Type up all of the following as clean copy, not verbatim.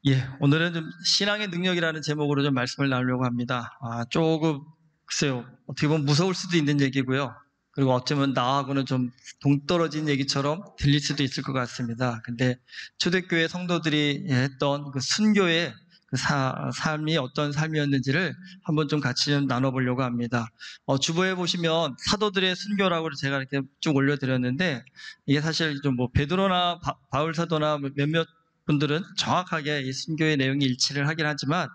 예, 오늘은 좀 신앙의 능력이라는 제목으로 좀 말씀을 나누려고 합니다. 조금, 글쎄요, 어떻게 보면 무서울 수도 있는 얘기고요. 그리고 어쩌면 나하고는 좀 동떨어진 얘기처럼 들릴 수도 있을 것 같습니다. 근데 초대교회 성도들이 했던 그 순교의 그 삶이 어떤 삶이었는지를 한번 좀 같이 좀 나눠보려고 합니다. 주보에 보시면 사도들의 순교라고 제가 이렇게 쭉 올려드렸는데, 이게 사실 좀 뭐 베드로나 바울 사도나 몇몇 분들은 정확하게 이 순교의 내용이 일치를 하긴 하지만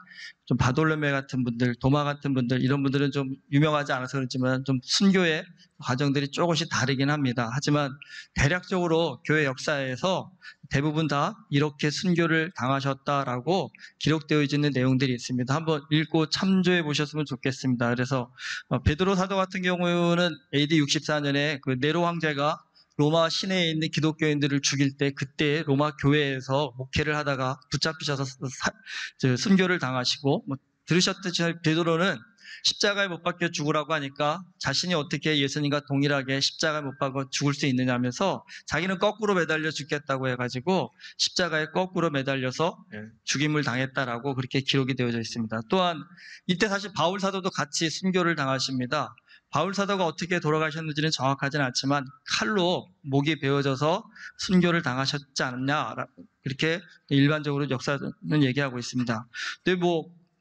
좀 바돌로메 같은 분들, 도마 같은 분들 이런 분들은 좀 유명하지 않아서 그렇지만 좀 순교의 과정들이 조금씩 다르긴 합니다. 하지만 대략적으로 교회 역사에서 대부분 다 이렇게 순교를 당하셨다라고 기록되어 있는 내용들이 있습니다. 한번 읽고 참조해 보셨으면 좋겠습니다. 그래서 베드로 사도 같은 경우는 AD 64년에 그 네로 황제가 로마 시내에 있는 기독교인들을 죽일 때 그때 로마 교회에서 목회를 하다가 붙잡히셔서 순교를 당하시고 들으셨듯이 베드로는 십자가에 못 박혀 죽으라고 하니까 자신이 어떻게 예수님과 동일하게 십자가에 못 박아 죽을 수 있느냐면서 자기는 거꾸로 매달려 죽겠다고 해가지고 십자가에 거꾸로 매달려서 죽임을 당했다라고 그렇게 기록이 되어져 있습니다. 또한 이때 사실 바울 사도도 같이 순교를 당하십니다. 바울 사도가 어떻게 돌아가셨는지는 정확하지는 않지만 칼로 목이 베어져서 순교를 당하셨지 않느냐 그렇게 일반적으로 역사는 얘기하고 있습니다. 근데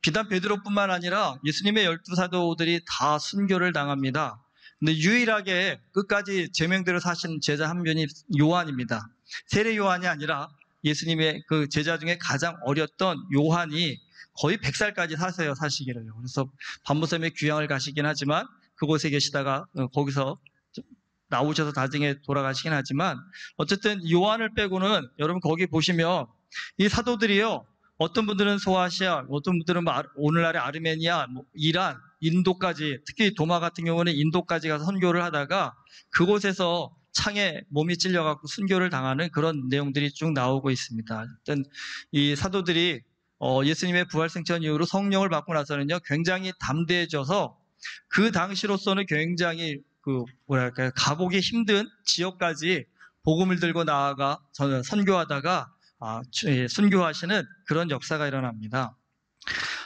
비단 베드로뿐만 아니라 예수님의 12사도들이 다 순교를 당합니다. 근데 유일하게 끝까지 제명대로 사신 제자 한 분이 요한입니다. 세례 요한이 아니라 예수님의 그 제자 중에 가장 어렸던 요한이 거의 100살까지 사세요, 사시기를요. 그래서 밤무섬에 귀향을 가시긴 하지만 그곳에 계시다가 거기서 나오셔서 나중에 돌아가시긴 하지만 어쨌든 요한을 빼고는 여러분 거기 보시면 이 사도들이요. 어떤 분들은 소아시아, 어떤 분들은 오늘날의 아르메니아, 이란, 인도까지 특히 도마 같은 경우는 인도까지 가서 선교를 하다가 그곳에서 창에 몸이 찔려갖고 순교를 당하는 그런 내용들이 쭉 나오고 있습니다. 어쨌든 이 사도들이 예수님의 부활생천 이후로 성령을 받고 나서는요 굉장히 담대해져서 그 당시로서는 굉장히 가보기 힘든 지역까지 복음을 들고 나아가 선교하다가 순교하시는 그런 역사가 일어납니다.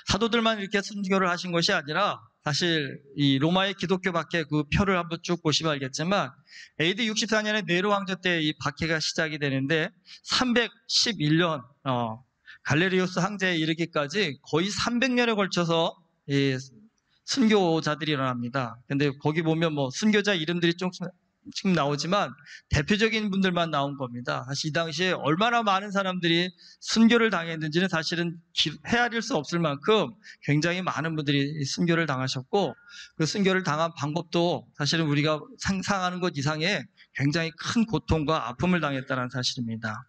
사도들만 이렇게 순교를 하신 것이 아니라 사실 이 로마의 기독교 박해 그 표를 한번 쭉 보시면 알겠지만 AD 64년에 네로 황제 때 이 박해가 시작이 되는데 311년 갈레리우스 황제에 이르기까지 거의 300년에 걸쳐서 이 순교자들이 일어납니다. 근데 거기 보면 순교자 이름들이 조금 지금 나오지만 대표적인 분들만 나온 겁니다. 사실 이 당시에 얼마나 많은 사람들이 순교를 당했는지는 사실은 헤아릴 수 없을 만큼 굉장히 많은 분들이 순교를 당하셨고 그 순교를 당한 방법도 사실은 우리가 상상하는 것 이상의 굉장히 큰 고통과 아픔을 당했다는 사실입니다.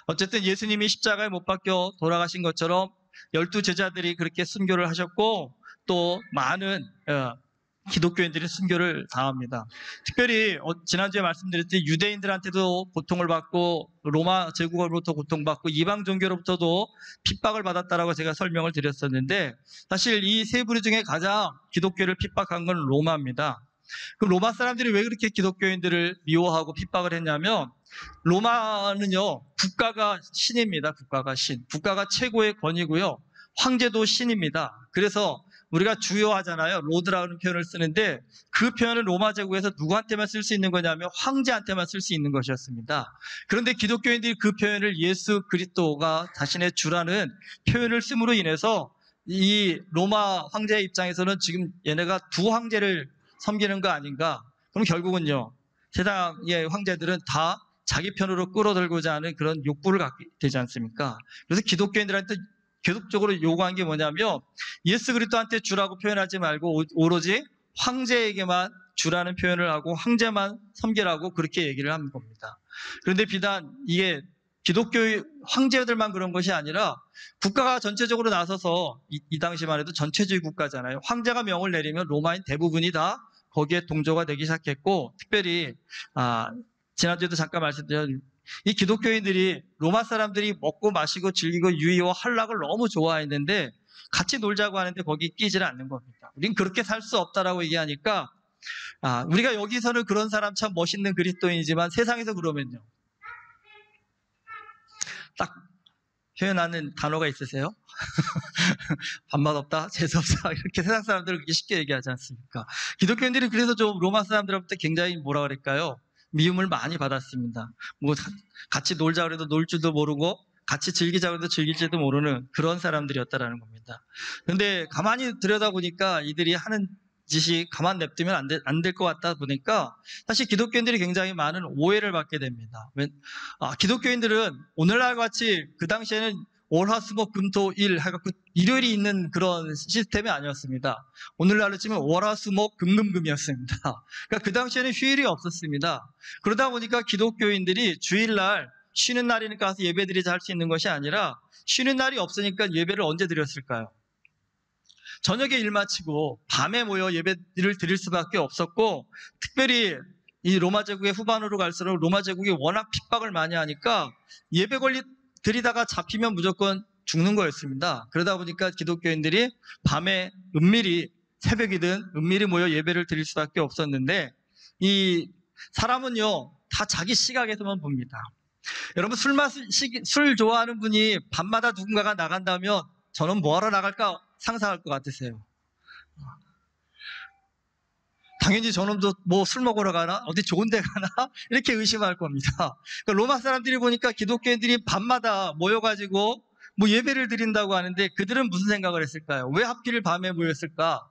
어쨌든 예수님이 십자가에 못 박혀 돌아가신 것처럼 12제자들이 그렇게 순교를 하셨고 또 많은 기독교인들이 순교를 당합니다. 특별히 지난주에 말씀드렸듯이 유대인들한테도 고통을 받고 로마 제국으로부터 고통받고 이방 종교로부터도 핍박을 받았다라고 제가 설명을 드렸었는데 사실 이 세 부류 중에 가장 기독교를 핍박한 건 로마입니다. 그 로마 사람들이 왜 그렇게 기독교인들을 미워하고 핍박을 했냐면 로마는요 국가가 신입니다. 국가가 신. 국가가 최고의 권위고요. 황제도 신입니다. 그래서 우리가 주요하잖아요. 로드라는 표현을 쓰는데 그 표현은 로마 제국에서 누구한테만 쓸 수 있는 거냐면 황제한테만 쓸 수 있는 것이었습니다. 그런데 기독교인들이 그 표현을 예수 그리스도가 자신의 주라는 표현을 씀으로 인해서 이 로마 황제의 입장에서는 지금 얘네가 두 황제를 섬기는 거 아닌가? 그럼 결국은요. 세상의 황제들은 다 자기 편으로 끌어들고자 하는 그런 욕구를 갖게 되지 않습니까? 그래서 기독교인들한테 계속적으로 요구한 게 뭐냐면 예수 그리스도한테 주라고 표현하지 말고 오로지 황제에게만 주라는 표현을 하고 황제만 섬기라고 그렇게 얘기를 하는 겁니다. 그런데 비단 이게 기독교 황제들만 그런 것이 아니라 국가가 전체적으로 나서서 이 당시만 해도 전체주의 국가잖아요. 황제가 명을 내리면 로마인 대부분이 다 거기에 동조가 되기 시작했고 특별히 지난주에도 잠깐 말씀드렸 이 기독교인들이 로마 사람들이 먹고 마시고 즐기고 유의와 한락을 너무 좋아했는데 같이 놀자고 하는데 거기 끼질 않는 겁니다. 우린 그렇게 살 수 없다라고 얘기하니까 우리가 여기서는 그런 사람 참 멋있는 그리스도인이지만 세상에서 그러면요. 딱 표현하는 단어가 있으세요? 밥맛 없다, 재수없다 이렇게 세상 사람들은 그렇게 쉽게 얘기하지 않습니까? 기독교인들이 그래서 좀 로마 사람들로부터 굉장히 뭐라 그럴까요? 미움을 많이 받았습니다. 뭐 같이 놀자 그래도 놀 줄도 모르고 같이 즐기자 그래도 즐길 줄도 모르는 그런 사람들이었다라는 겁니다. 그런데 가만히 들여다보니까 이들이 하는 짓이 가만 냅두면 안 될 것 같다 보니까 사실 기독교인들이 굉장히 많은 오해를 받게 됩니다. 기독교인들은 오늘날 같이 그 당시에는 월화수목금토일 해갖고 일요일이 있는 그런 시스템이 아니었습니다. 오늘날로 치면 월화수목금금금이었습니다. 그러니까 그 당시에는 휴일이 없었습니다. 그러다 보니까 기독교인들이 주일날 쉬는 날이니까 가서 예배드리자 할 수 있는 것이 아니라 쉬는 날이 없으니까 예배를 언제 드렸을까요? 저녁에 일 마치고 밤에 모여 예배를 드릴 수밖에 없었고, 특별히 이 로마 제국의 후반으로 갈수록 로마 제국이 워낙 핍박을 많이 하니까 예배 드리다가 잡히면 무조건 죽는 거였습니다. 그러다 보니까 기독교인들이 밤에 은밀히 새벽이든 은밀히 모여 예배를 드릴 수밖에 없었는데, 이 사람은요 다 자기 시각에서만 봅니다. 여러분 술 좋아하는 분이 밤마다 누군가가 나간다면 저는 뭐하러 나갈까 상상할 것 같으세요? 당연히 저놈도 뭐 술 먹으러 가나? 어디 좋은 데 가나? 이렇게 의심할 겁니다. 그러니까 로마 사람들이 보니까 기독교인들이 밤마다 모여가지고 뭐 예배를 드린다고 하는데 그들은 무슨 생각을 했을까요? 왜 하필 밤에 모였을까?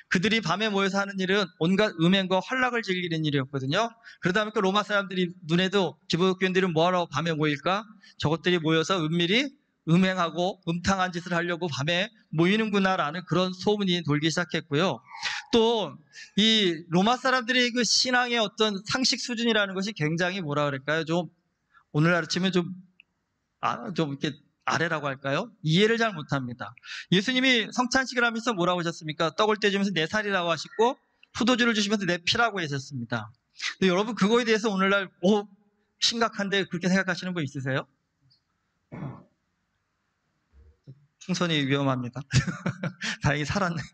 그들이 밤에 모여서 하는 일은 온갖 음행과 환락을 즐기는 일이었거든요. 그러다 보니까 로마 사람들이 눈에도 기독교인들은 뭐하러 밤에 모일까? 저것들이 모여서 은밀히 음행하고 음탕한 짓을 하려고 밤에 모이는구나라는 그런 소문이 돌기 시작했고요. 또 이 로마 사람들의 그 신앙의 어떤 상식 수준이라는 것이 굉장히 뭐라 그럴까요? 좀 오늘날 치면 좀 이렇게 아래라고 할까요? 이해를 잘 못합니다. 예수님이 성찬식을 하면서 뭐라고 하셨습니까? 떡을 떼주면서 내 살이라고 하시고 포도주를 주시면서 내 피라고 하셨습니다. 근데 여러분 그거에 대해서 오늘날 심각한데 그렇게 생각하시는 분 있으세요? 풍선이 위험합니다. 다행히 살았네요.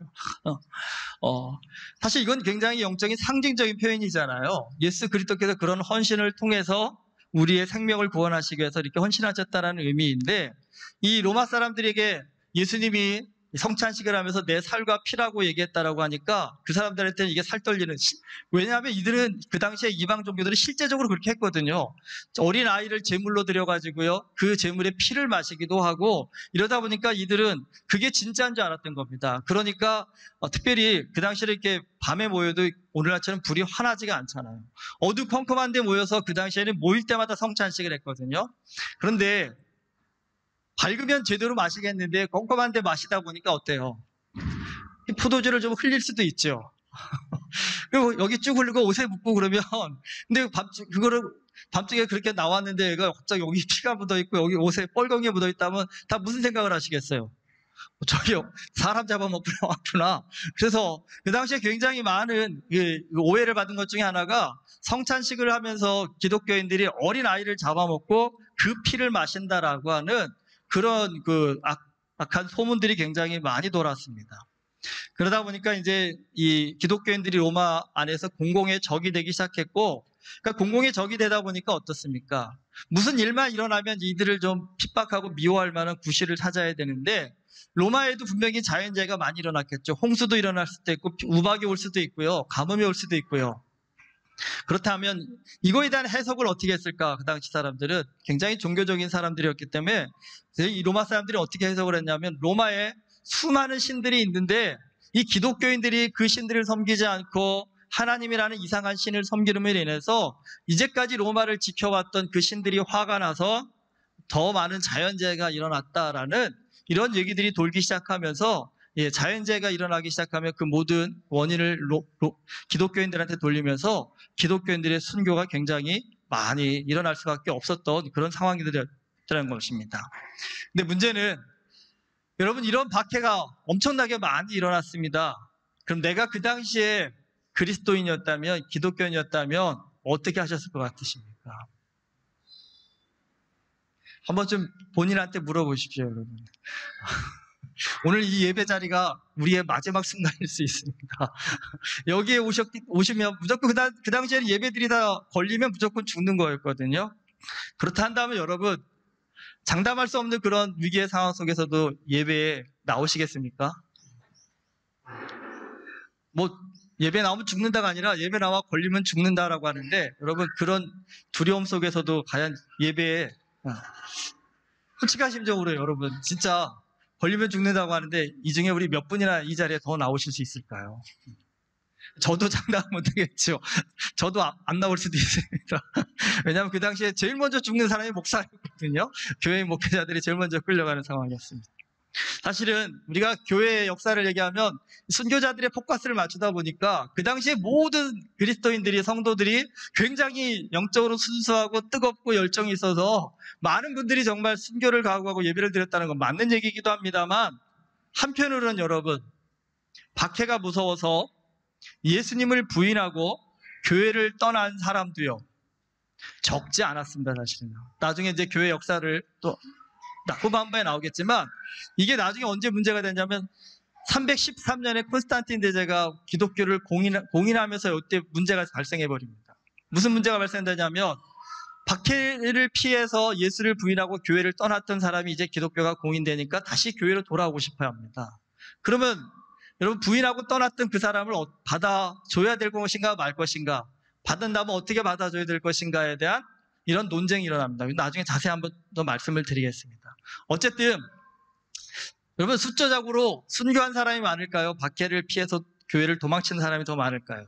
사실 이건 굉장히 영적인 상징적인 표현이잖아요. 예수 그리스도께서 그런 헌신을 통해서 우리의 생명을 구원하시기 위해서 이렇게 헌신하셨다는 의미인데, 이 로마 사람들에게 예수님이 성찬식을 하면서 내 살과 피라고 얘기했다라고 하니까 그 사람들한테는 이게 살떨리는, 왜냐하면 이들은 그 당시에 이방 종교들은 실제적으로 그렇게 했거든요. 어린 아이를 제물로 드려가지고요 그 제물의 피를 마시기도 하고, 이러다 보니까 이들은 그게 진짜인 줄 알았던 겁니다. 그러니까 특별히 그 당시에 이렇게 밤에 모여도 오늘날처럼 불이 환하지가 않잖아요. 어두컴컴한 데 모여서 그 당시에는 모일 때마다 성찬식을 했거든요. 그런데 밝으면 제대로 마시겠는데 껌껌한 데 마시다 보니까 어때요? 포도주를 좀 흘릴 수도 있죠. 그리고 여기 쭉 흘리고 옷에 묻고 그러면, 근데 그거를 밤중에 그렇게 나왔는데 얘가 갑자기 여기 피가 묻어 있고 여기 옷에 뻘건이 묻어 있다면 다 무슨 생각을 하시겠어요? 저기요, 사람 잡아먹구나 왔구나. 그래서 그 당시에 굉장히 많은 오해를 받은 것 중에 하나가, 성찬식을 하면서 기독교인들이 어린 아이를 잡아먹고 그 피를 마신다라고 하는 그런 악한 소문들이 굉장히 많이 돌았습니다. 그러다 보니까 이제 이 기독교인들이 로마 안에서 공공의 적이 되기 시작했고, 그러니까 공공의 적이 되다 보니까 어떻습니까? 무슨 일만 일어나면 이들을 좀 핍박하고 미워할 만한 구실을 찾아야 되는데, 로마에도 분명히 자연재해가 많이 일어났겠죠. 홍수도 일어날 수도 있고 우박이 올 수도 있고요, 가뭄이 올 수도 있고요. 그렇다면 이거에 대한 해석을 어떻게 했을까? 그 당시 사람들은 굉장히 종교적인 사람들이었기 때문에 이 로마 사람들이 어떻게 해석을 했냐면, 로마에 수많은 신들이 있는데 이 기독교인들이 그 신들을 섬기지 않고 하나님이라는 이상한 신을 섬기름으로 인해서 이제까지 로마를 지켜왔던 그 신들이 화가 나서 더 많은 자연재해가 일어났다라는 이런 얘기들이 돌기 시작하면서, 자연재해가 일어나기 시작하면 그 모든 원인을 기독교인들한테 돌리면서 기독교인들의 순교가 굉장히 많이 일어날 수밖에 없었던 그런 상황이었다는 것입니다. 근데 문제는, 여러분 이런 박해가 엄청나게 많이 일어났습니다. 그럼 내가 그 당시에 그리스도인이었다면, 기독교인이었다면 어떻게 하셨을 것 같으십니까? 한번 좀 본인한테 물어보십시오, 여러분. 오늘 이 예배 자리가 우리의 마지막 순간일 수 있습니다. 여기에 오시면 무조건 그 당시에는 예배 드리다 걸리면 무조건 죽는 거였거든요. 그렇다 한다면 여러분, 장담할 수 없는 그런 위기의 상황 속에서도 예배에 나오시겠습니까? 뭐 예배 나오면 죽는다가 아니라 예배 나와 걸리면 죽는다라고 하는데, 여러분 그런 두려움 속에서도 과연 예배에 솔직한 심정으로 여러분 진짜 걸리면 죽는다고 하는데 이 중에 우리 몇 분이나 이 자리에 더 나오실 수 있을까요? 저도 장담 못하겠죠. 저도 안 나올 수도 있습니다. 왜냐하면 그 당시에 제일 먼저 죽는 사람이 목사였거든요. 교회 목회자들이 제일 먼저 끌려가는 상황이었습니다. 사실은 우리가 교회의 역사를 얘기하면 순교자들의 포커스를 맞추다 보니까 그 당시에 모든 그리스도인들이, 성도들이 굉장히 영적으로 순수하고 뜨겁고 열정이 있어서 많은 분들이 정말 순교를 각오하고 예배를 드렸다는 건 맞는 얘기이기도 합니다만, 한편으로는 여러분 박해가 무서워서 예수님을 부인하고 교회를 떠난 사람도요 적지 않았습니다. 사실은 나중에 이제 교회 역사를 또 후반부에 나오겠지만, 이게 나중에 언제 문제가 되냐면 313년에 콘스탄틴 대제가 기독교를 공인하면서 이때 문제가 발생해 버립니다. 무슨 문제가 발생되냐면, 박해를 피해서 예수를 부인하고 교회를 떠났던 사람이 이제 기독교가 공인되니까 다시 교회로 돌아오고 싶어 합니다. 그러면 여러분, 부인하고 떠났던 그 사람을 받아줘야 될 것인가 말 것인가, 받는다면 어떻게 받아줘야 될 것인가에 대한 이런 논쟁이 일어납니다. 나중에 자세히 한번 더 말씀을 드리겠습니다. 어쨌든 여러분, 숫자적으로 순교한 사람이 많을까요? 박해를 피해서 교회를 도망친 사람이 더 많을까요?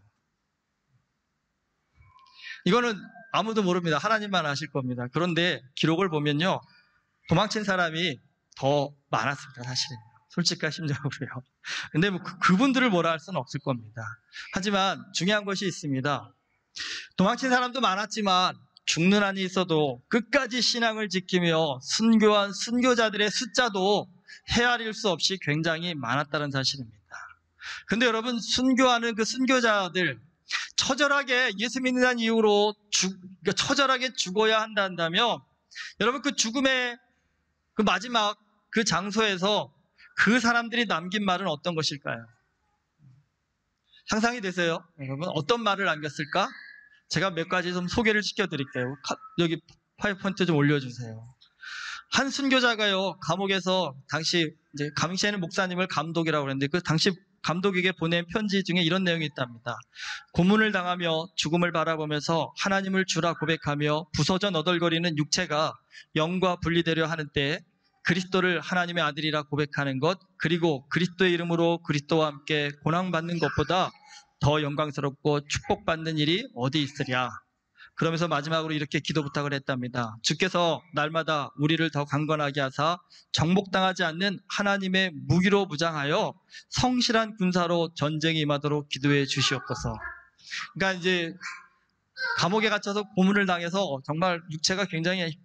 이거는 아무도 모릅니다. 하나님만 아실 겁니다. 그런데 기록을 보면요, 도망친 사람이 더 많았습니다. 사실은 솔직한 심정으로요. 근데 뭐 그분들을 뭐라 할 수는 없을 겁니다. 하지만 중요한 것이 있습니다. 도망친 사람도 많았지만 죽는 한이 있어도 끝까지 신앙을 지키며 순교한 순교자들의 숫자도 헤아릴 수 없이 굉장히 많았다는 사실입니다. 근데 여러분, 순교하는 그 순교자들, 처절하게 예수 믿는 이유로 그러니까 처절하게 죽어야 한다면, 여러분 그 죽음의 그 마지막 그 장소에서 그 사람들이 남긴 말은 어떤 것일까요? 상상이 되세요? 여러분 어떤 말을 남겼을까? 제가 몇 가지 좀 소개를 시켜드릴게요. 여기 파이어포인트 좀 올려주세요. 한 순교자가요, 감옥에서 당시 이제 감시하는 목사님을 감독이라고 그랬는데, 그 당시 감독에게 보낸 편지 중에 이런 내용이 있답니다. 고문을 당하며 죽음을 바라보면서 하나님을 주라 고백하며 부서져 너덜거리는 육체가 영과 분리되려 하는 때에 그리스도를 하나님의 아들이라 고백하는 것, 그리고 그리스도의 이름으로 그리스도와 함께 고난받는 것보다 더 영광스럽고 축복받는 일이 어디 있으랴. 그러면서 마지막으로 이렇게 기도 부탁을 했답니다. 주께서 날마다 우리를 더 강건하게 하사 정복당하지 않는 하나님의 무기로 무장하여 성실한 군사로 전쟁에 임하도록 기도해 주시옵소서. 그러니까 이제 감옥에 갇혀서 고문을 당해서 정말 육체가 굉장히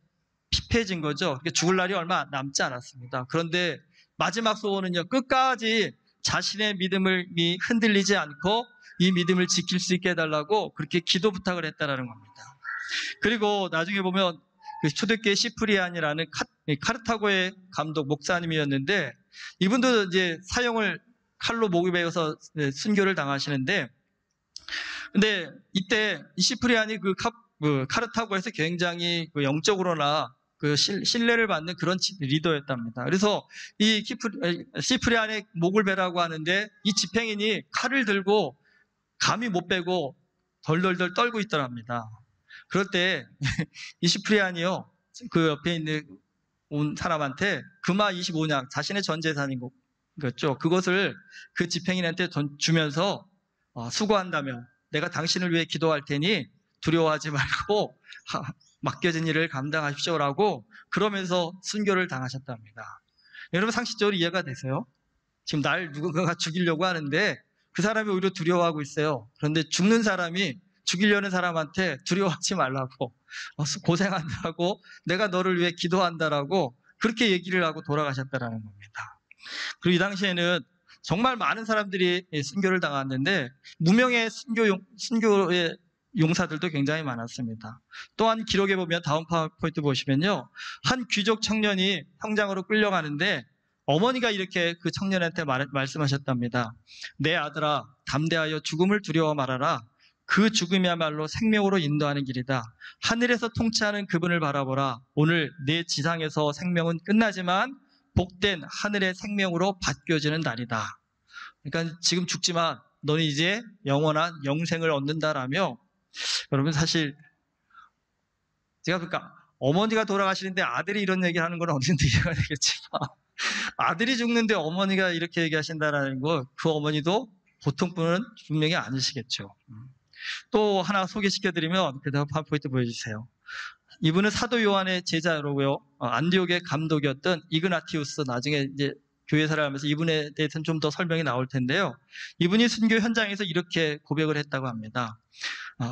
피폐해진 거죠. 죽을 날이 얼마 남지 않았습니다. 그런데 마지막 소원은요, 끝까지 자신의 믿음을 흔들리지 않고 이 믿음을 지킬 수 있게 해달라고 그렇게 기도 부탁을 했다라는 겁니다. 그리고 나중에 보면 그 초대교회 시프리안이라는 카르타고의 감독 목사님이었는데, 이분도 이제 사형을 칼로 목에 베어서 순교를 당하시는데, 근데 이때 이 시프리안이 그 카르타고에서 굉장히 그 영적으로나 그 신뢰를 받는 그런 리더였답니다. 그래서 이 시프리안의 목을 베라고 하는데, 이 집행인이 칼을 들고 감히 못 빼고 덜덜덜 떨고 있더랍니다. 그럴 때 이 시프리안이요, 그 옆에 있는 온 사람한테 금화 25냥, 자신의 전 재산인 거죠. 그것을 그 집행인한테 주면서 수고한다며 내가 당신을 위해 기도할 테니 두려워하지 말고 맡겨진 일을 감당하십시오라고 그러면서 순교를 당하셨답니다. 여러분 상식적으로 이해가 되세요? 지금 날 누군가가 죽이려고 하는데 그 사람이 오히려 두려워하고 있어요. 그런데 죽는 사람이 죽이려는 사람한테 두려워하지 말라고, 고생한다고, 내가 너를 위해 기도한다라고 그렇게 얘기를 하고 돌아가셨다라는 겁니다. 그리고 이 당시에는 정말 많은 사람들이 순교를 당했는데 무명의 순교의 용사들도 굉장히 많았습니다. 또한 기록에 보면 다음 파워포인트 보시면요, 한 귀족 청년이 형장으로 끌려가는데 어머니가 이렇게 그 청년한테 말씀하셨답니다. 내 아들아, 담대하여 죽음을 두려워 말아라. 그 죽음이야말로 생명으로 인도하는 길이다. 하늘에서 통치하는 그분을 바라보라. 오늘 내 지상에서 생명은 끝나지만 복된 하늘의 생명으로 바뀌어지는 날이다. 그러니까 지금 죽지만 너는 이제 영원한 영생을 얻는다라며, 여러분 사실 제가 그러니까 어머니가 돌아가시는데 아들이 이런 얘기를 하는 건 어딘지 이해가 되겠지만 아들이 죽는데 어머니가 이렇게 얘기하신다라는 거, 그 어머니도 보통 분은 분명히 아니시겠죠. 또 하나 소개시켜드리면 그 다음 파워포인트 보여주세요. 이분은 사도 요한의 제자로고요. 안디옥의 감독이었던 이그나티우스, 나중에 이제 교회사를 하면서 이분에 대해서는 좀 더 설명이 나올 텐데요. 이분이 순교 현장에서 이렇게 고백을 했다고 합니다.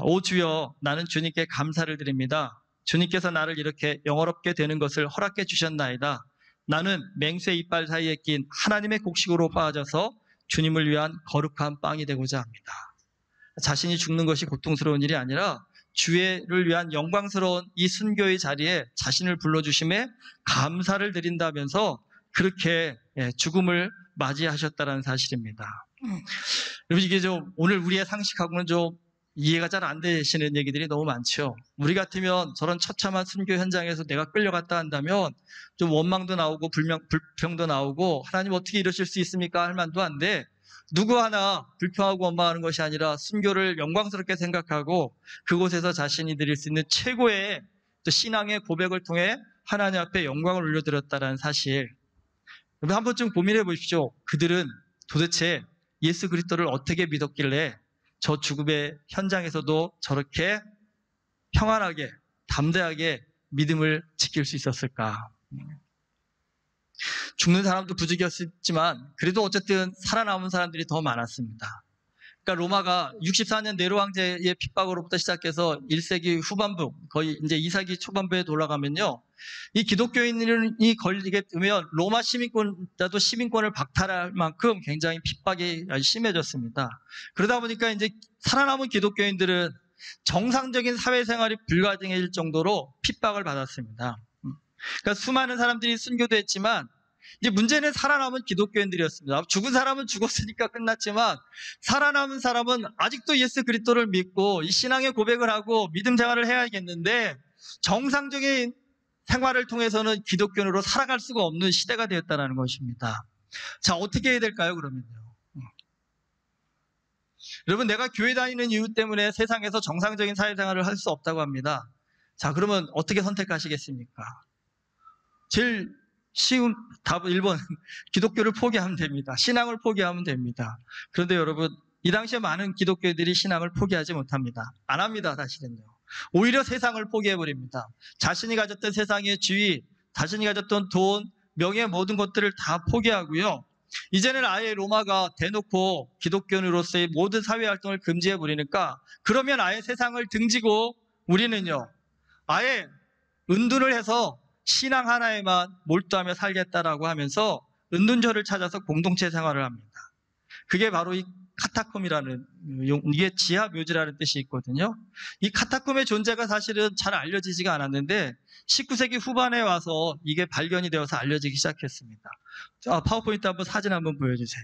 오 주여, 나는 주님께 감사를 드립니다. 주님께서 나를 이렇게 영어롭게 되는 것을 허락해 주셨나이다. 나는 맹수의 이빨 사이에 낀 하나님의 곡식으로 빠져서 주님을 위한 거룩한 빵이 되고자 합니다. 자신이 죽는 것이 고통스러운 일이 아니라 주를 위한 영광스러운 이 순교의 자리에 자신을 불러주심에 감사를 드린다면서 그렇게 죽음을 맞이하셨다는 사실입니다. 여러분, 이게 좀 오늘 우리의 상식하고는 좀 이해가 잘 안 되시는 얘기들이 너무 많죠. 우리 같으면 저런 처참한 순교 현장에서 내가 끌려갔다 한다면 좀 원망도 나오고 불평도 나오고 하나님 어떻게 이러실 수 있습니까? 할 만도 한데, 누구 하나 불평하고 원망하는 것이 아니라 순교를 영광스럽게 생각하고 그곳에서 자신이 드릴 수 있는 최고의 또 신앙의 고백을 통해 하나님 앞에 영광을 올려드렸다는 사실, 한 번쯤 고민해 보십시오. 그들은 도대체 예수 그리스도를 어떻게 믿었길래 저 죽음의 현장에서도 저렇게 평안하게 담대하게 믿음을 지킬 수 있었을까? 죽는 사람도 부족이었지만 그래도 어쨌든 살아남은 사람들이 더 많았습니다. 그러니까 로마가 64년 네로 황제의 핍박으로부터 시작해서 1세기 후반부, 거의 이제 2세기 초반부에 돌아가면요, 이 기독교인이 걸리게 되면 로마 시민권자도 시민권을 박탈할 만큼 굉장히 핍박이 심해졌습니다. 그러다 보니까 이제 살아남은 기독교인들은 정상적인 사회생활이 불가능해질 정도로 핍박을 받았습니다. 그러니까 수많은 사람들이 순교도 했지만 이제 문제는 살아남은 기독교인들이었습니다. 죽은 사람은 죽었으니까 끝났지만 살아남은 사람은 아직도 예수 그리스도를 믿고 이 신앙의 고백을 하고 믿음 생활을 해야겠는데 정상적인 생활을 통해서는 기독교인으로 살아갈 수가 없는 시대가 되었다는 것입니다. 자, 어떻게 해야 될까요, 그러면요? 여러분, 내가 교회 다니는 이유 때문에 세상에서 정상적인 사회생활을 할 수 없다고 합니다. 자, 그러면 어떻게 선택하시겠습니까? 제일 쉬운 답은 1번, 기독교를 포기하면 됩니다. 신앙을 포기하면 됩니다. 그런데 여러분, 이 당시에 많은 기독교인들이 신앙을 포기하지 못합니다. 안 합니다, 사실은요. 오히려 세상을 포기해버립니다. 자신이 가졌던 세상의 지위, 자신이 가졌던 돈, 명예, 모든 것들을 다 포기하고요. 이제는 아예 로마가 대놓고 기독교인으로서의 모든 사회활동을 금지해버리니까 그러면 아예 세상을 등지고 우리는요, 아예 은둔을 해서 신앙 하나에만 몰두하며 살겠다라고 하면서 은둔처를 찾아서 공동체 생활을 합니다. 그게 바로 이 카타콤이라는, 이게 지하 묘지라는 뜻이 있거든요. 이 카타콤의 존재가 사실은 잘 알려지지가 않았는데 19세기 후반에 와서 이게 발견이 되어서 알려지기 시작했습니다. 파워포인트 사진 한번 보여주세요.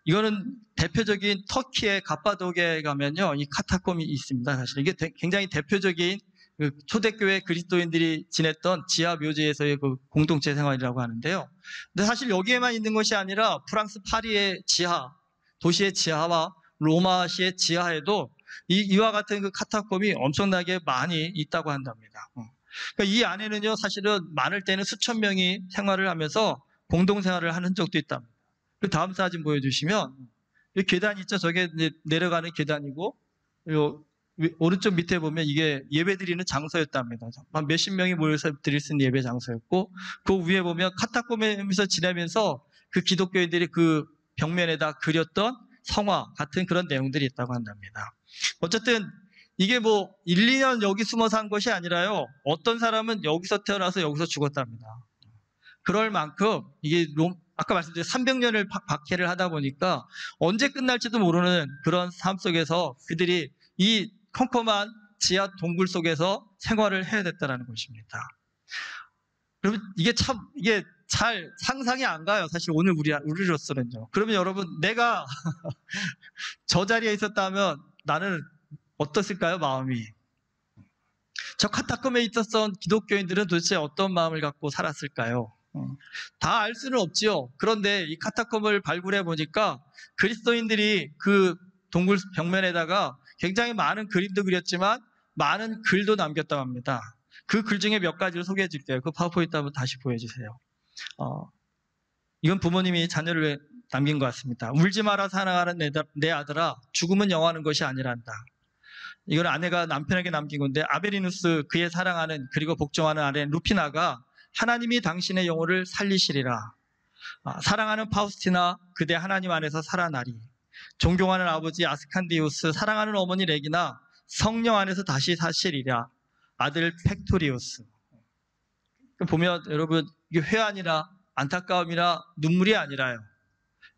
이거는 대표적인 터키의 갑바도기에 가면요, 이 카타콤이 있습니다. 사실 이게 굉장히 대표적인 그 초대교회 그리스도인들이 지냈던 지하 묘지에서의 그 공동체 생활이라고 하는데요. 근데 사실 여기에만 있는 것이 아니라 프랑스 파리의 지하, 도시의 지하와 로마시의 지하에도 이와 같은 그 카타콤이 엄청나게 많이 있다고 한답니다. 그러니까 이 안에는요, 사실은 많을 때는 수천 명이 생활을 하면서 공동생활을 하는 적도 있답니다. 그 다음 사진 보여주시면, 이 계단 있죠? 저게 이제 내려가는 계단이고, 요 오른쪽 밑에 보면 이게 예배드리는 장소였답니다. 한 몇십 명이 모여서 드릴 수 있는 예배 장소였고, 그 위에 보면 카타콤에서 지내면서 그 기독교인들이 그 벽면에다 그렸던 성화 같은 그런 내용들이 있다고 한답니다. 어쨌든 이게 뭐 1, 2년 여기 숨어 산 것이 아니라요, 어떤 사람은 여기서 태어나서 여기서 죽었답니다. 그럴 만큼 이게 아까 말씀드린 300년을 박해를 하다 보니까 언제 끝날지도 모르는 그런 삶 속에서 그들이 이 컴컴한 지하 동굴 속에서 생활을 해야 됐다는 것입니다. 그러면 이게 잘 상상이 안 가요. 사실 오늘 우리로서는요. 그러면 여러분, 내가 저 자리에 있었다면 나는 어떻을까요, 마음이? 저 카타콤에 있었던 기독교인들은 도대체 어떤 마음을 갖고 살았을까요? 다 알 수는 없지요. 그런데 이 카타콤을 발굴해 보니까 그리스도인들이 그 동굴 벽면에다가 굉장히 많은 그림도 그렸지만 많은 글도 남겼다고 합니다. 그 글 중에 몇 가지를 소개해 드릴게요. 그 파워포인트 한번 다시 보여주세요. 이건 부모님이 자녀를 남긴 것 같습니다. 울지 마라 사랑하는 내 아들아, 죽음은 영원한 것이 아니란다. 이건 아내가 남편에게 남긴 건데, 아베리누스 그의 사랑하는 그리고 복종하는 아내 루피나가 하나님이 당신의 영혼을 살리시리라. 사랑하는 파우스티나 그대 하나님 안에서 살아나리. 존경하는 아버지 아스칸디우스, 사랑하는 어머니 레기나 성령 안에서 다시 사시리라. 아들 팩토리우스. 보면 여러분, 이게 회한이나 안타까움이나 눈물이 아니라요.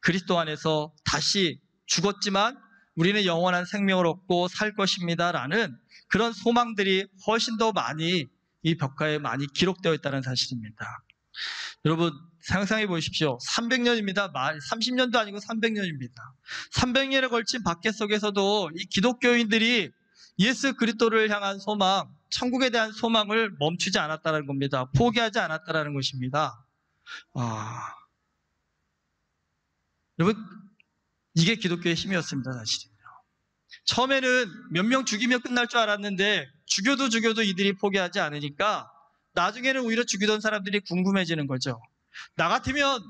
그리스도 안에서 다시 죽었지만 우리는 영원한 생명을 얻고 살 것입니다라는 그런 소망들이 훨씬 더 많이 이 벽화에 많이 기록되어 있다는 사실입니다. 여러분, 상상해 보십시오. 300년입니다. 30년도 아니고 300년입니다. 300년에 걸친 박해 속에서도 이 기독교인들이 예수 그리스도를 향한 소망, 천국에 대한 소망을 멈추지 않았다는 겁니다. 포기하지 않았다는 것입니다. 여러분, 이게 기독교의 힘이었습니다, 사실은요. 처음에는 몇 명 죽이면 끝날 줄 알았는데 죽여도 이들이 포기하지 않으니까 나중에는 오히려 죽이던 사람들이 궁금해지는 거죠. 나 같으면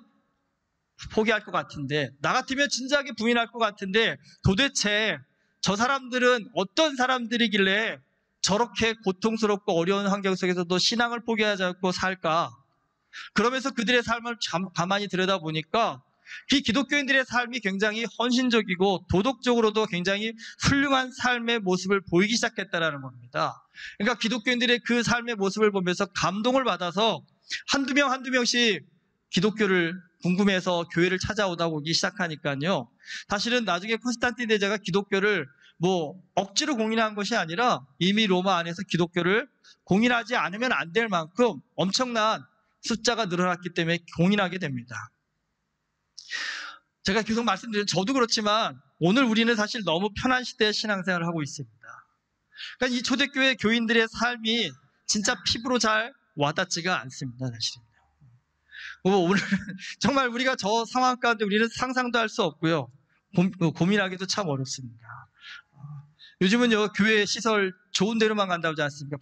포기할 것 같은데, 나 같으면 진지하게 부인할 것 같은데 도대체 저 사람들은 어떤 사람들이길래 저렇게 고통스럽고 어려운 환경 속에서도 신앙을 포기하지 않고 살까? 그러면서 그들의 삶을 가만히 들여다보니까 이 기독교인들의 삶이 굉장히 헌신적이고 도덕적으로도 굉장히 훌륭한 삶의 모습을 보이기 시작했다는 겁니다. 그러니까 기독교인들의 그 삶의 모습을 보면서 감동을 받아서 한두 명씩 기독교를 궁금해서 교회를 찾아오다 보기 시작하니까요. 사실은 나중에 콘스탄틴 대제가 기독교를 억지로 공인한 것이 아니라 이미 로마 안에서 기독교를 공인하지 않으면 안 될 만큼 엄청난 숫자가 늘어났기 때문에 공인하게 됩니다. 제가 계속 말씀드린, 저도 그렇지만 오늘 우리는 사실 너무 편한 시대의 신앙생활을 하고 있습니다. 그러니까 이 초대교회 교인들의 삶이 진짜 피부로 잘 와닿지가 않습니다, 사실은요. 오늘 정말 우리가 저 상황 가운데 우리는 상상도 할 수 없고요. 고민하기도 참 어렵습니다. 요즘은요, 교회 시설 좋은 데로만 간다고 하지 않습니까?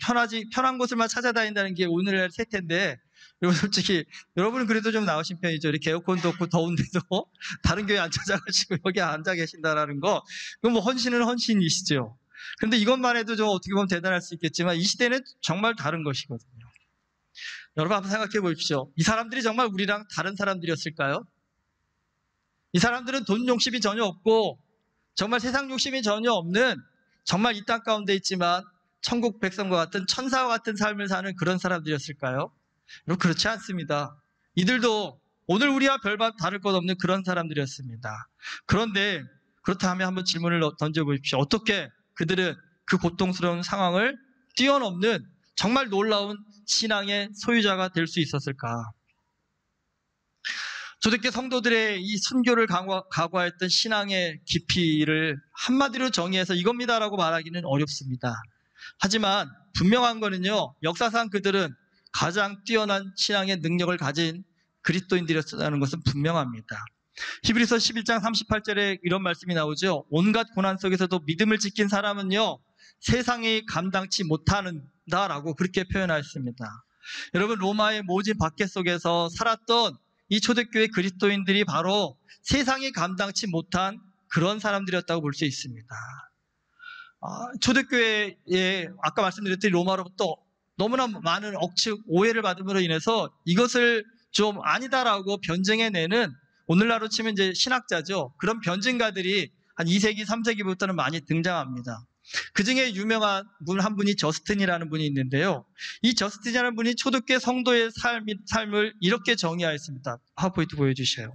편한 곳을만 찾아다닌다는 게 오늘날 세태인데, 여러분 솔직히 여러분은 그래도 좀 나으신 편이죠. 이렇게 에어컨도 없고 더운데도 다른 교회 안 찾아가시고 여기 앉아 계신다라는 거, 그건 헌신은 헌신이시죠. 그런데 이것만 해도 좀 어떻게 보면 대단할 수 있겠지만 이 시대는 정말 다른 것이거든요. 여러분 한번 생각해 보십시오. 이 사람들이 정말 우리랑 다른 사람들이었을까요? 이 사람들은 돈 욕심이 전혀 없고 정말 세상 욕심이 전혀 없는, 정말 이 땅 가운데 있지만 천국 백성과 같은 천사와 같은 삶을 사는 그런 사람들이었을까요? 여러분, 그렇지 않습니다. 이들도 오늘 우리와 별반 다를 것 없는 그런 사람들이었습니다. 그런데 그렇다면 한번 질문을 던져보십시오. 어떻게 그들은 그 고통스러운 상황을 뛰어넘는 정말 놀라운 신앙의 소유자가 될 수 있었을까? 초대교회 성도들의 이 순교를 각오했던 신앙의 깊이를 한마디로 정의해서 이겁니다라고 말하기는 어렵습니다. 하지만 분명한 거는요, 역사상 그들은 가장 뛰어난 신앙의 능력을 가진 그리스도인들이었다는 것은 분명합니다. 히브리서 11장 38절에 이런 말씀이 나오죠. 온갖 고난 속에서도 믿음을 지킨 사람은요, 세상이 감당치 못하는다라고 그렇게 표현하였습니다. 여러분, 로마의 모진 박해 속에서 살았던 이 초대교회 그리스도인들이 바로 세상이 감당치 못한 그런 사람들이었다고 볼 수 있습니다. 초대교회에 아까 말씀드렸듯이 로마로부터 너무나 많은 억측, 오해를 받음으로 인해서 이것을 좀 아니다라고 변증해내는, 오늘날로 치면 이제 신학자죠. 그런 변증가들이 한 2세기, 3세기부터는 많이 등장합니다. 그 중에 유명한 분 한 분이 저스틴이라는 분이 있는데요. 이 저스틴이라는 분이 초대교회 성도의 삶을 이렇게 정의하였습니다. 파워포인트 보여주셔요.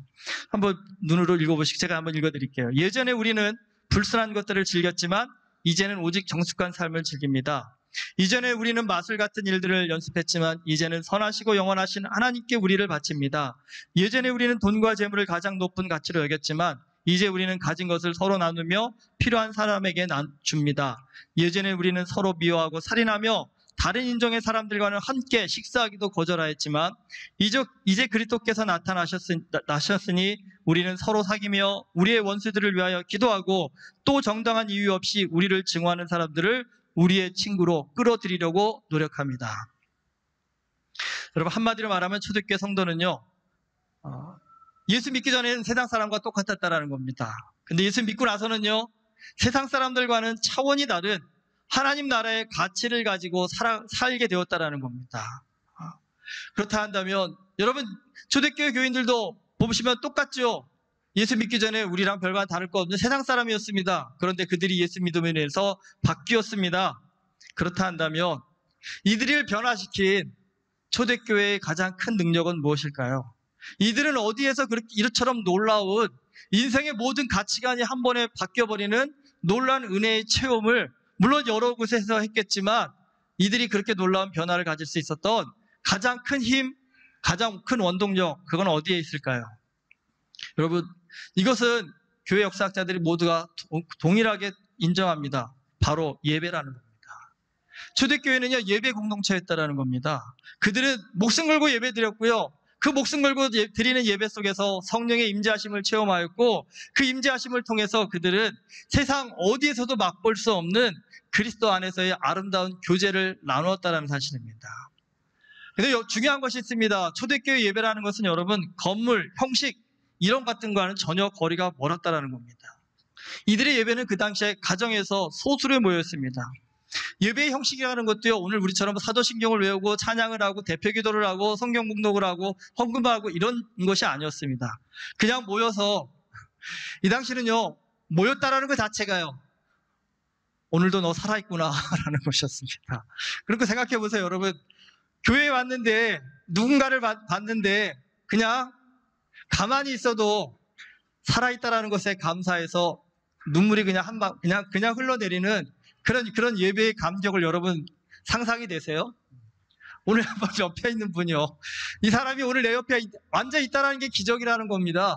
한번 눈으로 읽어보시고 제가 한번 읽어드릴게요. 예전에 우리는 불순한 것들을 즐겼지만 이제는 오직 정숙한 삶을 즐깁니다. 이전에 우리는 마술 같은 일들을 연습했지만 이제는 선하시고 영원하신 하나님께 우리를 바칩니다. 예전에 우리는 돈과 재물을 가장 높은 가치로 여겼지만 이제 우리는 가진 것을 서로 나누며 필요한 사람에게 줍니다. 예전에 우리는 서로 미워하고 살인하며 다른 인종의 사람들과는 함께 식사하기도 거절하였지만 이제 그리스도께서 나셨으니 우리는 서로 사귀며 우리의 원수들을 위하여 기도하고 또 정당한 이유 없이 우리를 증오하는 사람들을 우리의 친구로 끌어들이려고 노력합니다. 여러분, 한마디로 말하면 초대교회 성도는요, 예수 믿기 전에는 세상 사람과 똑같았다라는 겁니다. 근데 예수 믿고 나서는요, 세상 사람들과는 차원이 다른 하나님 나라의 가치를 가지고 살게 되었다라는 겁니다. 그렇다 한다면 여러분, 초대교회 교인들도 보시면 똑같죠. 예수 믿기 전에 우리랑 별반 다를 거 없는 세상 사람이었습니다. 그런데 그들이 예수 믿음에 인해서 바뀌었습니다. 그렇다 한다면 이들을 변화시킨 초대교회의 가장 큰 능력은 무엇일까요? 이들은 어디에서 이처럼 놀라운 인생의 모든 가치관이 한 번에 바뀌어버리는 놀라운 은혜의 체험을 물론 여러 곳에서 했겠지만 이들이 그렇게 놀라운 변화를 가질 수 있었던 가장 큰 힘, 가장 큰 원동력, 그건 어디에 있을까요? 여러분, 이것은 교회 역사학자들이 모두가 동일하게 인정합니다. 바로 예배라는 겁니다. 초대교회는요, 예배 공동체였다라는 겁니다. 그들은 목숨 걸고 예배 드렸고요. 그 목숨 걸고 드리는 예배 속에서 성령의 임재하심을 체험하였고 그 임재하심을 통해서 그들은 세상 어디에서도 맛볼 수 없는 그리스도 안에서의 아름다운 교제를 나누었다는 사실입니다. 근데 중요한 것이 있습니다. 초대교회 예배라는 것은 여러분, 건물, 형식 이런 같은 거와는 전혀 거리가 멀었다는 겁니다. 이들의 예배는 그 당시에 가정에서 소수로 모였습니다. 예배의 형식이라는 것도요, 오늘 우리처럼 사도신경을 외우고 찬양을 하고 대표기도를 하고 성경 봉독을 하고 헌금하고 이런 것이 아니었습니다. 그냥 모여서, 이 당시는요, 모였다라는 것 자체가요, 오늘도 너 살아있구나 라는 것이었습니다. 그렇게 생각해 보세요. 여러분, 교회에 왔는데 누군가를 봤는데 그냥 가만히 있어도 살아있다라는 것에 감사해서 눈물이 그냥 그냥 흘러내리는 그런 예배의 감격을 여러분 상상이 되세요? 오늘 한번 옆에 있는 분이요, 이 사람이 오늘 내 옆에 앉아 있다는 게 기적이라는 겁니다.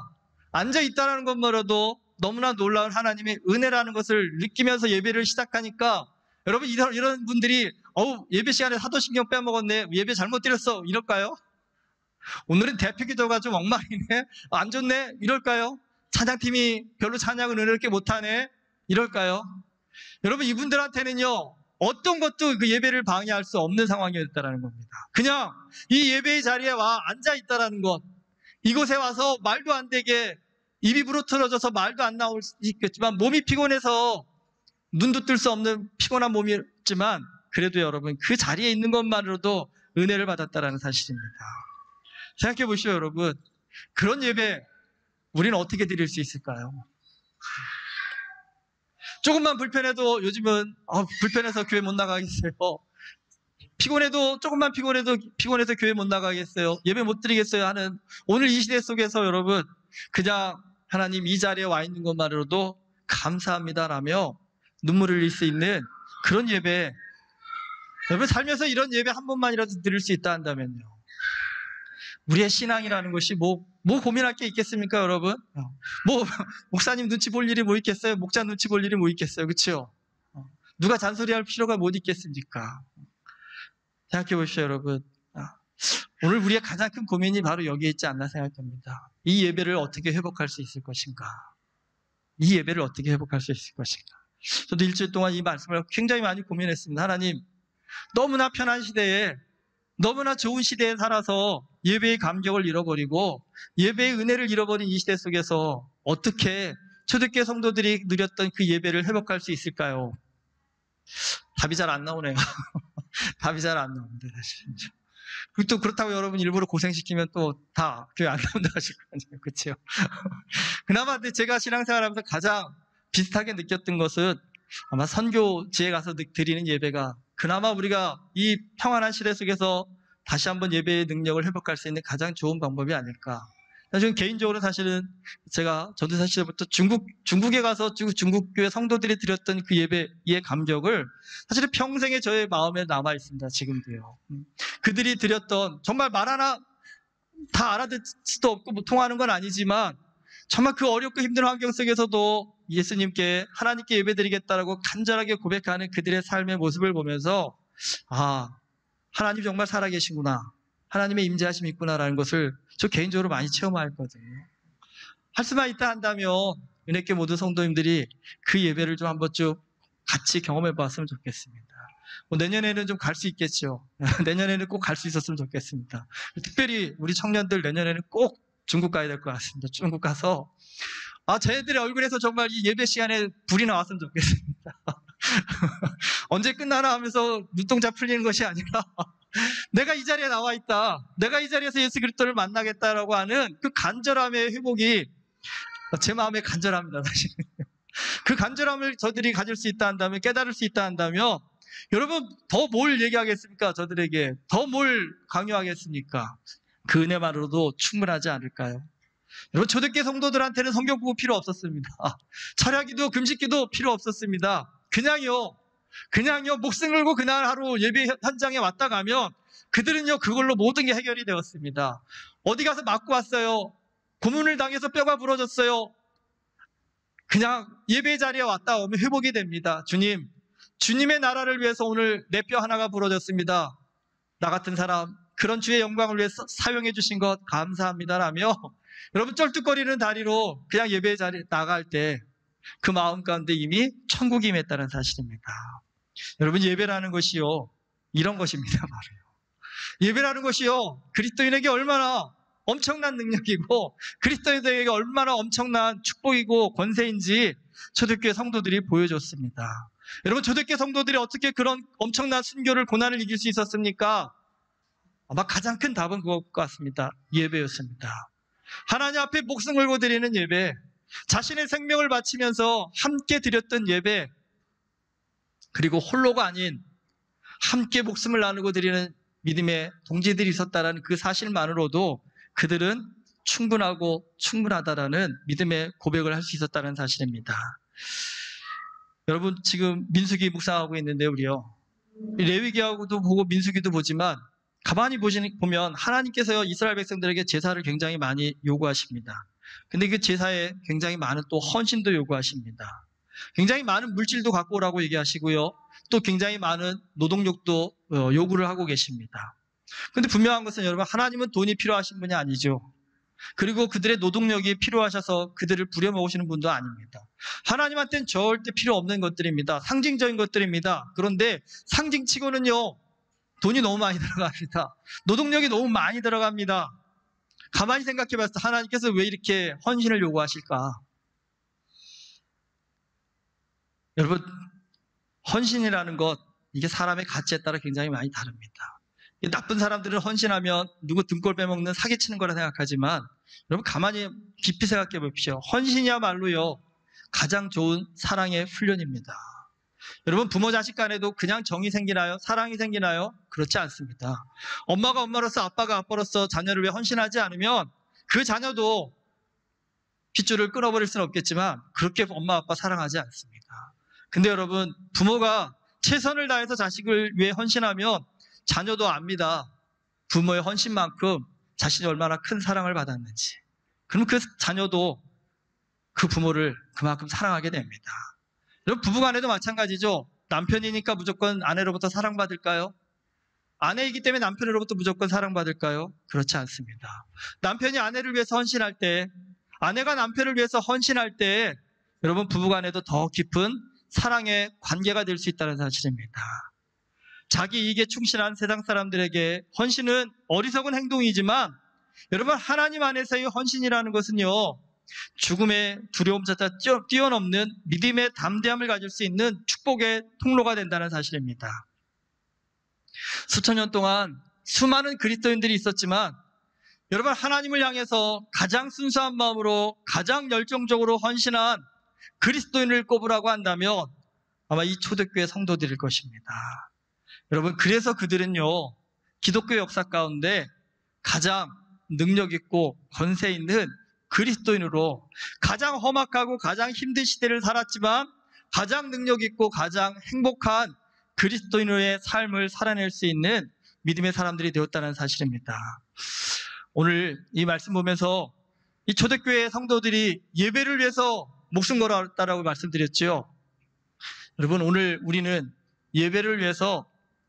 앉아 있다는 것만으로도 너무나 놀라운 하나님의 은혜라는 것을 느끼면서 예배를 시작하니까 여러분, 이런 분들이 예배 시간에 사도신경 빼먹었네, 예배 잘못 드렸어, 이럴까요? 오늘은 대표기도가 좀 엉망이네, 안 좋네, 이럴까요? 찬양팀이 별로 찬양을 은혜롭게 못하네, 이럴까요? 여러분, 이분들한테는요, 어떤 것도 그 예배를 방해할 수 없는 상황이었다는 겁니다. 그냥 이 예배의 자리에 와 앉아있다는 것, 이곳에 와서 말도 안 되게 입이 부러뜨려져서 말도 안 나올 수 있겠지만 몸이 피곤해서 눈도 뜰 수 없는 피곤한 몸이었지만 그래도 여러분, 그 자리에 있는 것만으로도 은혜를 받았다는 사실입니다. 생각해 보시죠, 여러분. 그런 예배 우리는 어떻게 드릴 수 있을까요? 조금만 불편해도 요즘은 불편해서 교회 못 나가겠어요. 피곤해도 조금만 피곤해서 교회 못 나가겠어요. 예배 못 드리겠어요 하는 오늘 이 시대 속에서 여러분, 그냥 하나님 이 자리에 와 있는 것만으로도 감사합니다라며 눈물을 흘릴 수 있는 그런 예배, 여러분 살면서 이런 예배 한 번만이라도 드릴 수 있다 한다면요, 우리의 신앙이라는 것이 뭐 고민할 게 있겠습니까, 여러분? 목사님 눈치 볼 일이 뭐 있겠어요? 목자 눈치 볼 일이 뭐 있겠어요? 그렇죠? 누가 잔소리할 필요가 뭐 있겠습니까? 생각해 보시죠, 여러분. 오늘 우리의 가장 큰 고민이 바로 여기에 있지 않나 생각합니다. 이 예배를 어떻게 회복할 수 있을 것인가? 이 예배를 어떻게 회복할 수 있을 것인가? 저도 일주일 동안 이 말씀을 굉장히 많이 고민했습니다. 하나님, 너무나 편한 시대에, 너무나 좋은 시대에 살아서 예배의 감격을 잃어버리고 예배의 은혜를 잃어버린 이 시대 속에서 어떻게 초대교회 성도들이 누렸던 그 예배를 회복할 수 있을까요? 답이 잘 안 나오네요. 답이 잘 안 나옵니다, 사실. 또 그렇다고 여러분 일부러 고생시키면 또 다 교회 안 나온다 하실 거예요. 그렇죠? 그나마 제가 신앙생활하면서 가장 비슷하게 느꼈던 것은 아마 선교지에 가서 드리는 예배가 그나마 우리가 이 평안한 시대 속에서 다시 한번 예배의 능력을 회복할 수 있는 가장 좋은 방법이 아닐까. 사실은 개인적으로 사실은 제가 전도사 시절부터 중국에 가서 중국교회 성도들이 드렸던 그 예배의 감격을 사실은 평생에 저의 마음에 남아 있습니다. 지금도요. 그들이 드렸던 정말 말 하나 다 알아듣을 수도 없고 뭐 통하는 건 아니지만 정말 그 어렵고 힘든 환경 속에서도 예수님께 하나님께 예배드리겠다라고 간절하게 고백하는 그들의 삶의 모습을 보면서 하나님 정말 살아계시구나. 하나님의 임재하심이 있구나라는 것을 저 개인적으로 많이 체험하였거든요. 할 수만 있다 한다면 은혜교 모든 성도님들이 그 예배를 좀 한번 쭉 같이 경험해 봤으면 좋겠습니다. 내년에는 좀 갈 수 있겠죠. 내년에는 꼭 갈 수 있었으면 좋겠습니다. 특별히 우리 청년들 내년에는 꼭 중국 가야 될 것 같습니다. 중국 가서 쟤네들의 얼굴에서 정말 이 예배 시간에 불이 나왔으면 좋겠습니다. 언제 끝나나 하면서 눈동자 풀리는 것이 아니라 내가 이 자리에 나와 있다. 내가 이 자리에서 예수 그리스도를 만나겠다라고 하는 그 간절함의 회복이 제 마음에 간절합니다. 사실 그 간절함을 저들이 가질 수 있다 한다면, 깨달을 수 있다 한다면 여러분 더 뭘 얘기하겠습니까? 저들에게 더 뭘 강요하겠습니까? 그 은혜만으로도 충분하지 않을까요? 여러분 초대교회 성도들한테는 성경 공부 필요 없었습니다. 철야기도 금식기도 필요 없었습니다. 그냥요 목숨 걸고 그날 하루 예배 현장에 왔다 가면 그들은요 그걸로 모든 게 해결이 되었습니다. 어디 가서 맞고 왔어요. 고문을 당해서 뼈가 부러졌어요. 그냥 예배 자리에 왔다 오면 회복이 됩니다. 주님의 나라를 위해서 오늘 내 뼈 하나가 부러졌습니다. 나 같은 사람 그런 주의 영광을 위해서 사용해 주신 것 감사합니다라며 여러분 쩔뚝거리는 다리로 그냥 예배 자리에 나갈 때 그 마음 가운데 이미 천국이 임했다는 사실입니다. 여러분 예배라는 것이요 이런 것입니다. 바로요. 예배라는 것이요 그리스도인에게 얼마나 엄청난 능력이고 그리스도인에게 얼마나 엄청난 축복이고 권세인지 초대교회 성도들이 보여줬습니다. 여러분 초대교회 성도들이 어떻게 그런 엄청난 순교를 고난을 이길 수 있었습니까? 아마 가장 큰 답은 그것 같습니다. 예배였습니다. 하나님 앞에 목숨 걸고 드리는 예배, 자신의 생명을 바치면서 함께 드렸던 예배, 그리고 홀로가 아닌 함께 목숨을 나누고 드리는 믿음의 동지들이 있었다는 그 사실만으로도 그들은 충분하고 충분하다라는 믿음의 고백을 할 수 있었다는 사실입니다. 여러분 지금 민수기 묵상하고 있는데 우리요 레위기하고도 보고 민수기도 보지만 가만히 보면 하나님께서요 이스라엘 백성들에게 제사를 굉장히 많이 요구하십니다. 근데 그 제사에 굉장히 많은 또 헌신도 요구하십니다. 굉장히 많은 물질도 갖고 오라고 얘기하시고요. 또 굉장히 많은 노동력도 요구를 하고 계십니다. 근데 분명한 것은 여러분 하나님은 돈이 필요하신 분이 아니죠. 그리고 그들의 노동력이 필요하셔서 그들을 부려먹으시는 분도 아닙니다. 하나님한테는 절대 필요 없는 것들입니다. 상징적인 것들입니다. 그런데 상징치고는요 돈이 너무 많이 들어갑니다. 노동력이 너무 많이 들어갑니다. 가만히 생각해 봤을 때 하나님께서 왜 이렇게 헌신을 요구하실까? 여러분 헌신이라는 것 이게 사람의 가치에 따라 굉장히 많이 다릅니다. 나쁜 사람들은 헌신하면 누구 등골 빼먹는 사기치는 거라 생각하지만 여러분 가만히 깊이 생각해 봅시오. 헌신이야말로요 가장 좋은 사랑의 훈련입니다. 여러분 부모 자식 간에도 그냥 정이 생기나요? 사랑이 생기나요? 그렇지 않습니다. 엄마가 엄마로서 아빠가 아빠로서 자녀를 위해 헌신하지 않으면 그 자녀도 핏줄을 끊어버릴 수는 없겠지만 그렇게 엄마 아빠 사랑하지 않습니다. 근데 여러분 부모가 최선을 다해서 자식을 위해 헌신하면 자녀도 압니다. 부모의 헌신만큼 자신이 얼마나 큰 사랑을 받았는지. 그럼 그 자녀도 그 부모를 그만큼 사랑하게 됩니다. 여러분 부부간에도 마찬가지죠. 남편이니까 무조건 아내로부터 사랑받을까요? 아내이기 때문에 남편으로부터 무조건 사랑받을까요? 그렇지 않습니다. 남편이 아내를 위해서 헌신할 때, 아내가 남편을 위해서 헌신할 때 여러분 부부간에도 더 깊은 사랑의 관계가 될 수 있다는 사실입니다. 자기 이익에 충실한 세상 사람들에게 헌신은 어리석은 행동이지만 여러분 하나님 안에서의 헌신이라는 것은요 죽음의 두려움조차 뛰어넘는 믿음의 담대함을 가질 수 있는 축복의 통로가 된다는 사실입니다. 수천 년 동안 수많은 그리스도인들이 있었지만 여러분 하나님을 향해서 가장 순수한 마음으로 가장 열정적으로 헌신한 그리스도인을 꼽으라고 한다면 아마 이 초대교회 성도들일 것입니다. 여러분 그래서 그들은요 기독교 역사 가운데 가장 능력 있고 권세 있는 그리스도인으로 가장 험악하고 가장 힘든 시대를 살았지만 가장 능력 있고 가장 행복한 그리스도인의 삶을 살아낼 수 있는 믿음의 사람들이 되었다는 사실입니다. 오늘 이 말씀 보면서 이 초대교회 성도들이 예배를 위해서 목숨 걸었다라고 말씀드렸죠. 여러분, 오늘 우리는 예배를 위해서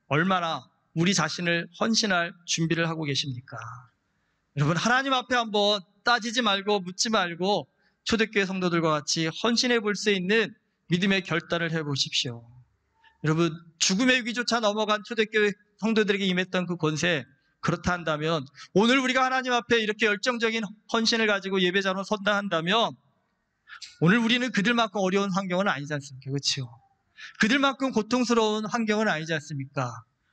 얼마나 우리 자신을 헌신할 준비를 하고 계십니까? 여러분, 하나님 앞에 한번 따지지 말고 묻지 말고 초대교회 성도들과 같이 헌신해 볼 수 있는 믿음의 결단을 해보십시오. 여러분, 죽음의 위기조차 넘어간 초대교회 성도들에게 임했던 그 권세, 그렇다 한다면 오늘 우리가 하나님 앞에 이렇게 열정적인 헌신을 가지고 예배자로 선다 한다면 오늘 우리는 그들만큼 어려운 환경은 아니지 않습니까? 그렇죠? 그들만큼 고통스러운 환경은 아니지 않습니까?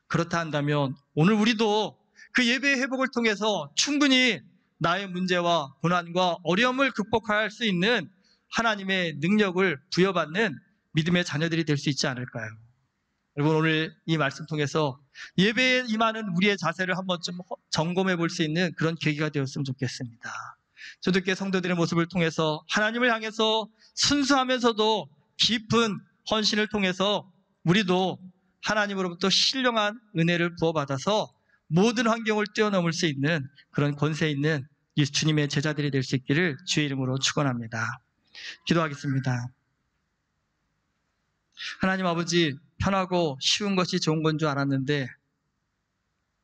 그렇다 한다면 오늘 우리도 그 예배의 회복을 통해서 충분히 나의 문제와 고난과 어려움을 극복할 수 있는 하나님의 능력을 부여받는 믿음의 자녀들이 될 수 있지 않을까요? 여러분, 오늘 이 말씀 통해서 예배에 임하는 우리의 자세를 한번 좀 점검해 볼 수 있는 그런 계기가 되었으면 좋겠습니다. 초대교회 성도들의 모습을 통해서 하나님을 향해서 순수하면서도 깊은 헌신을 통해서 우리도 하나님으로부터 신령한 은혜를 부어받아서 모든 환경을 뛰어넘을 수 있는 그런 권세 있는 예수님의 제자들이 될 수 있기를 주의 이름으로 축원합니다. 기도하겠습니다. 하나님 아버지, 편하고 쉬운 것이 좋은 건 줄 알았는데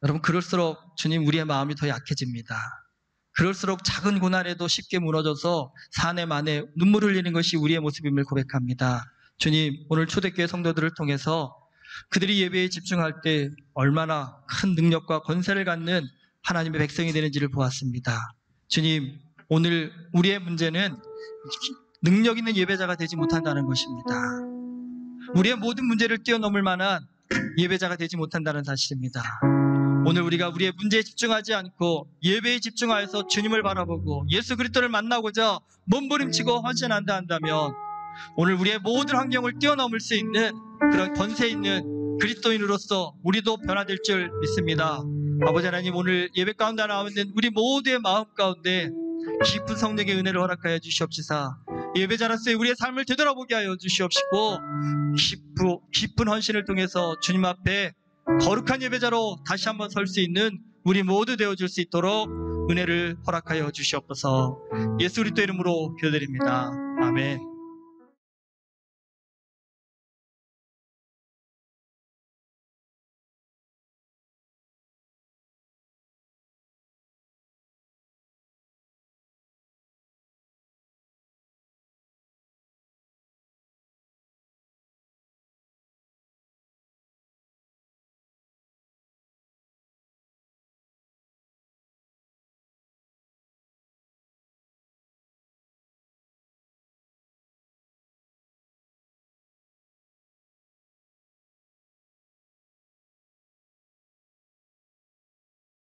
여러분, 그럴수록 주님 우리의 마음이 더 약해집니다. 그럴수록 작은 고난에도 쉽게 무너져서 사내 만에 눈물 흘리는 것이 우리의 모습임을 고백합니다. 주님, 오늘 초대교회 성도들을 통해서 그들이 예배에 집중할 때 얼마나 큰 능력과 권세를 갖는 하나님의 백성이 되는지를 보았습니다. 주님, 오늘 우리의 문제는 능력 있는 예배자가 되지 못한다는 것입니다. 우리의 모든 문제를 뛰어넘을 만한 예배자가 되지 못한다는 사실입니다. 오늘 우리가 우리의 문제에 집중하지 않고 예배에 집중하여서 주님을 바라보고 예수 그리스도를 만나고자 몸부림치고 헌신한다 한다면 오늘 우리의 모든 환경을 뛰어넘을 수 있는 그런 권세 있는 그리스도인으로서 우리도 변화될 줄 믿습니다. 아버지 하나님, 오늘 예배 가운데 나오는 우리 모두의 마음 가운데 깊은 성령의 은혜를 허락하여 주시옵시사 예배자로서의 우리의 삶을 되돌아보게 하여 주시옵시고 깊은 헌신을 통해서 주님 앞에 거룩한 예배자로 다시 한번 설 수 있는 우리 모두 되어줄 수 있도록 은혜를 허락하여 주시옵소서. 예수 그리스도 이름으로 기도드립니다. 아멘.